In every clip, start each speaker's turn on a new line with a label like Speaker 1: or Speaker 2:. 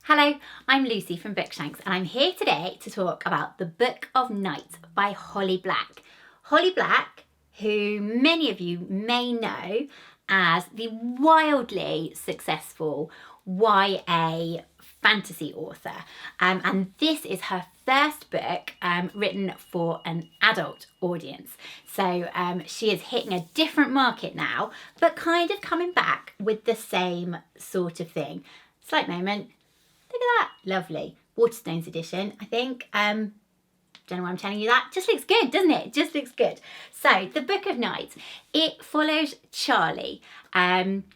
Speaker 1: Hello, I'm Lucy from Bookshanks and I'm here today to talk about The Book of Night by Holly Black. Holly Black, who many of you may know as the wildly successful YA fantasy author. And this is her first book written for an adult audience. So she is hitting a different market now, but kind of coming back with the same sort of thing. Slight moment. Look at that, lovely. Waterstones edition, I think. Don't know why I'm telling you that. Just looks good, doesn't it? Just looks good. So, The Book of Night. It follows Charlie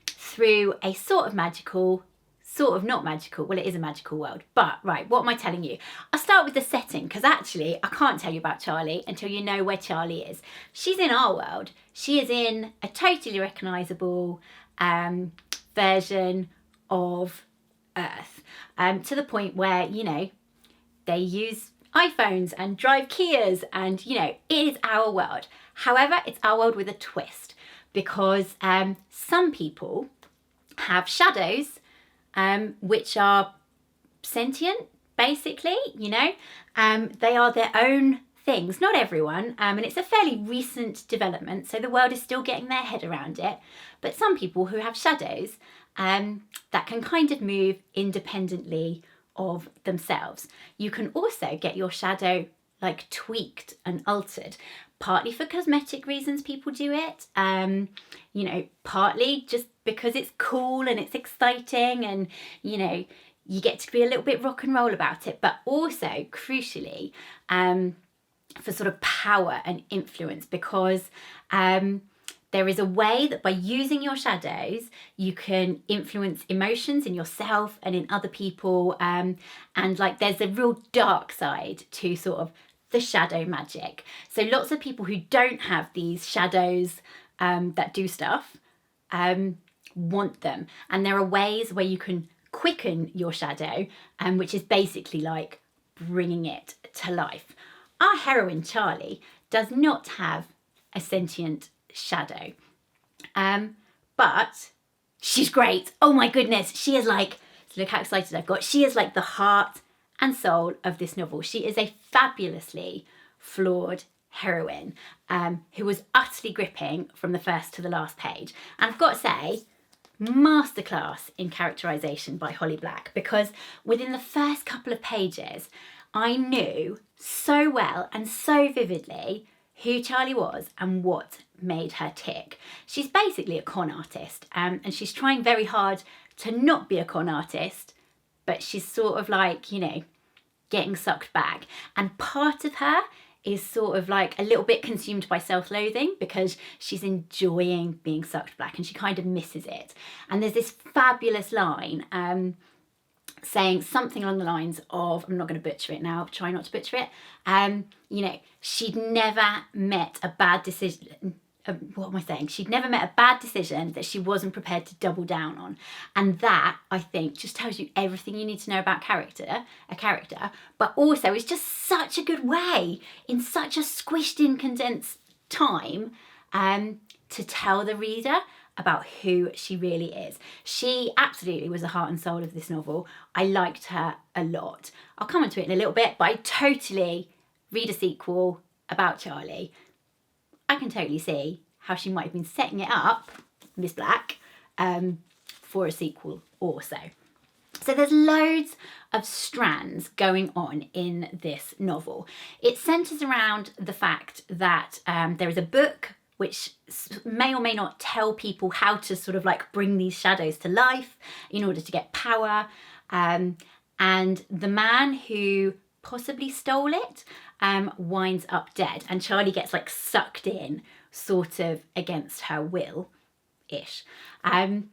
Speaker 1: through a sort of magical, sort of not magical. Well, it is a magical world. But, right, what am I telling you? I'll start with the setting, because actually, I can't tell you about Charlie until you know where Charlie is. She's in our world. She is in a totally recognisable version of Earth, to the point where, you know, they use iPhones and drive Kias and, you know, it is our world. However, it's our world with a twist because some people have shadows which are sentient, basically, you know. They are their own things, not everyone, and it's a fairly recent development, so the world is still getting their head around it. But some people who have shadows that can kind of move independently of themselves. You can also get your shadow like tweaked and altered, partly for cosmetic reasons people do it, you know, partly just because it's cool and it's exciting and, you know, you get to be a little bit rock and roll about it, but also crucially for sort of power and influence, because there is a way that by using your shadows, you can influence emotions in yourself and in other people. And like there's a real dark side to sort of the shadow magic. So lots of people who don't have these shadows that do stuff want them. And there are ways where you can quicken your shadow, which is basically like bringing it to life. Our heroine, Charlie, does not have a sentient shadow, but she's great. Oh my goodness, she is like, look how excited I've got. She is like the heart and soul of this novel. She is a fabulously flawed heroine who was utterly gripping from the first to the last page. And I've got to say, masterclass in characterization by Holly Black, because within the first couple of pages, I knew so well and so vividly who Charlie was and what made her tick. She's basically a con artist, and she's trying very hard to not be a con artist, but she's sort of like, you know, getting sucked back. And part of her is sort of like a little bit consumed by self-loathing because she's enjoying being sucked back and she kind of misses it. And there's this fabulous line saying something along the lines of, I'm not going to butcher it now, try not to butcher it, you know, she'd never met a bad decision, what am I saying? She'd never met a bad decision that she wasn't prepared to double down on. And that, I think, just tells you everything you need to know about a character, but also it's just such a good way, in such a squished in, condensed time, to tell the reader about who she really is. She absolutely was the heart and soul of this novel. I liked her a lot. I'll come onto it in a little bit, but I totally read a sequel about Charlie. I can totally see how she might have been setting it up, Miss Black, for a sequel also. So there's loads of strands going on in this novel. It centres around the fact that there is a book which may or may not tell people how to sort of like bring these shadows to life in order to get power. And the man who possibly stole it winds up dead, and Charlie gets like sucked in sort of against her will-ish. And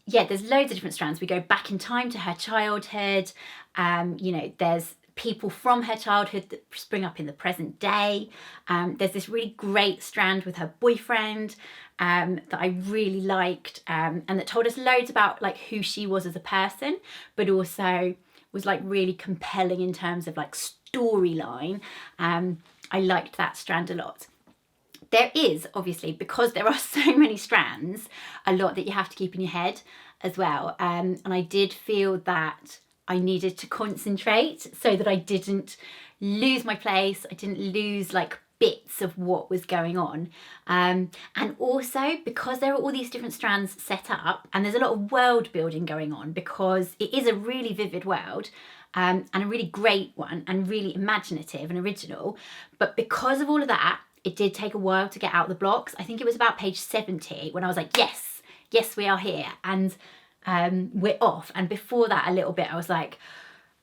Speaker 1: yeah, there's loads of different strands. We go back in time to her childhood. You know, there's people from her childhood that spring up in the present day. There's this really great strand with her boyfriend that I really liked, and that told us loads about like who she was as a person, but also was like really compelling in terms of like storyline. I liked that strand a lot. There is obviously, because there are so many strands, a lot that you have to keep in your head. as well. And I did feel that I needed to concentrate so that I didn't lose my place. I didn't lose like bits of what was going on. And also because there are all these different strands set up and there's a lot of world building going on, because it is a really vivid world. And a really great one, and really imaginative and original. But because of all of that, it did take a while to get out the blocks. I think it was about page 70 when I was like, yes, we are here, and we're off. And before that a little bit, I was like,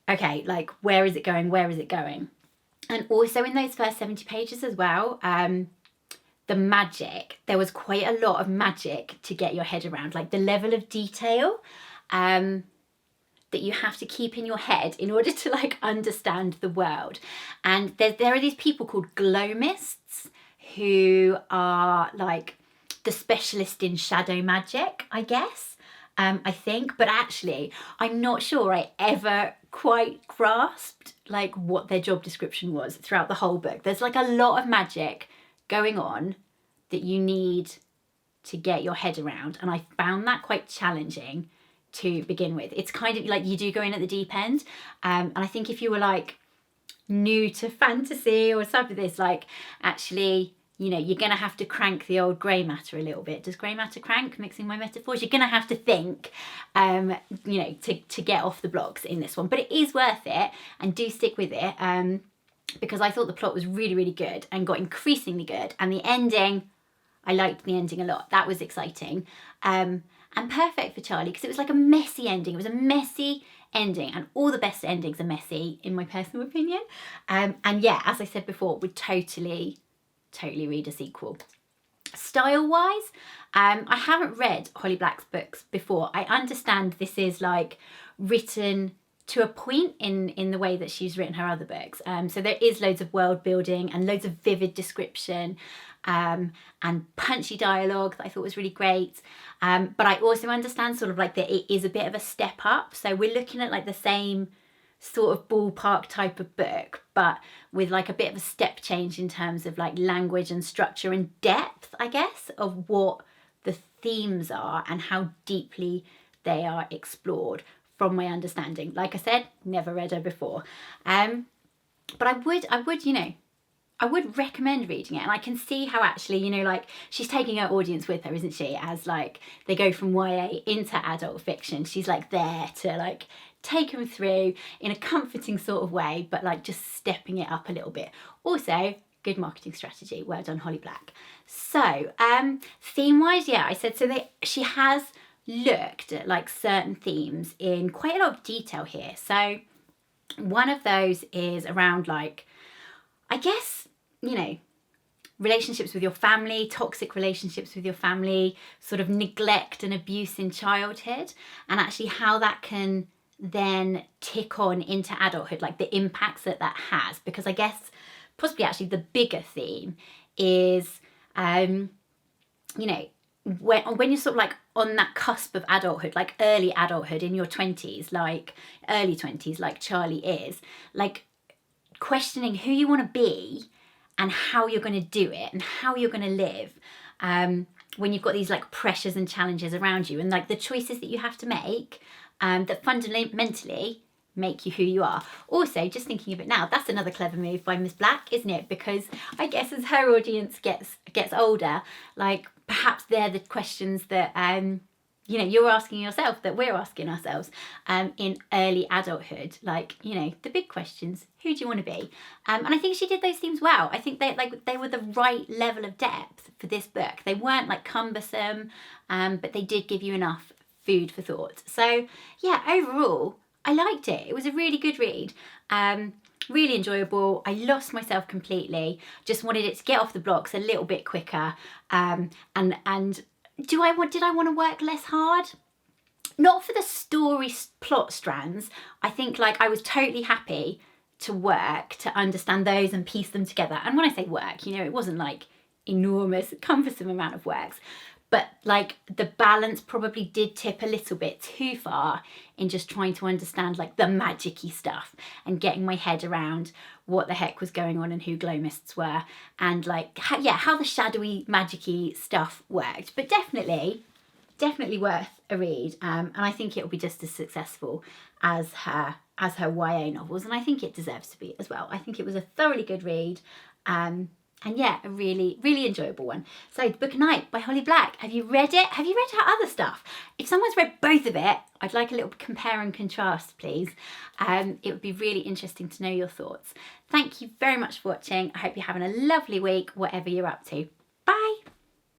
Speaker 1: okay, like, where is it going? And also in those first 70 pages as well, the magic, there was quite a lot of magic to get your head around, like the level of detail that you have to keep in your head in order to like understand the world. And there are these people called glomists who are like the specialist in shadow magic, I guess, I think. But actually, I'm not sure I ever quite grasped like what their job description was throughout the whole book. There's like a lot of magic going on that you need to get your head around. And I found that quite challenging to begin with. It's kind of like you do go in at the deep end. And I think if you were like new to fantasy or something like this, like actually, you know, you're going to have to crank the old grey matter a little bit. Does grey matter crank? Mixing my metaphors. You're going to have to think, you know, to get off the blocks in this one. But it is worth it, and do stick with it, because I thought the plot was really, really good and got increasingly good. And the ending, I liked the ending a lot. That was exciting. And perfect for Charlie, because it was like a messy ending. It was a messy ending, and all the best endings are messy, in my personal opinion. And yeah, as I said before, would totally read a sequel. Style-wise, I haven't read Holly Black's books before. I understand this is like written to a point in the way that she's written her other books. So there is loads of world building and loads of vivid description, and punchy dialogue that I thought was really great. But I also understand sort of like that it is a bit of a step up. So we're looking at like the same sort of ballpark type of book, but with like a bit of a step change in terms of like language and structure and depth, I guess, of what the themes are and how deeply they are explored, from my understanding. Like I said, never read her before. But I would, you know, I would recommend reading it. And I can see how actually, you know, like she's taking her audience with her, isn't she? As like they go from YA into adult fiction. She's like there to like take them through in a comforting sort of way, but like just stepping it up a little bit. Also, good marketing strategy. Well done, Holly Black. So, theme-wise, yeah, I said, so she has looked at like certain themes in quite a lot of detail here. So one of those is around like, I guess, you know, relationships with your family, toxic relationships with your family, sort of neglect and abuse in childhood, and actually how that can then tick on into adulthood, like the impacts that has. Because I guess possibly actually the bigger theme is, you know, when you're sort of like on that cusp of adulthood, like early adulthood in your 20s, like early 20s, like Charlie is, like questioning who you want to be and how you're going to do it and how you're going to live, when you've got these like pressures and challenges around you, and like the choices that you have to make, that fundamentally make you who you are. Also, just thinking of it now, that's another clever move by Miss Black, isn't it? Because I guess as her audience gets older, like perhaps they're the questions that you know, you're asking yourself, that we're asking ourselves in early adulthood, like, you know, the big questions. Who do you want to be? And I think she did those themes well. I think they were the right level of depth for this book. They weren't like cumbersome, but they did give you enough food for thought. So yeah, overall, I liked it. It was a really good read. Really enjoyable. I lost myself completely. Just wanted it to get off the blocks a little bit quicker. And did I want to work less hard? Not for the story plot strands. I think like I was totally happy to work to understand those and piece them together. And when I say work, you know, it wasn't like enormous, cumbersome amount of works. But like the balance probably did tip a little bit too far in just trying to understand like the magic-y stuff and getting my head around what the heck was going on and who glomists were, and like how the shadowy magic-y stuff worked. But definitely worth a read, and I think it will be just as successful as her YA novels, and I think it deserves to be as well. I think it was a thoroughly good read, and yeah, a really, really enjoyable one. So The Book of Night by Holly Black. Have you read it? Have you read her other stuff? If someone's read both of it, I'd like a little compare and contrast, please. It would be really interesting to know your thoughts. Thank you very much for watching. I hope you're having a lovely week, whatever you're up to. Bye.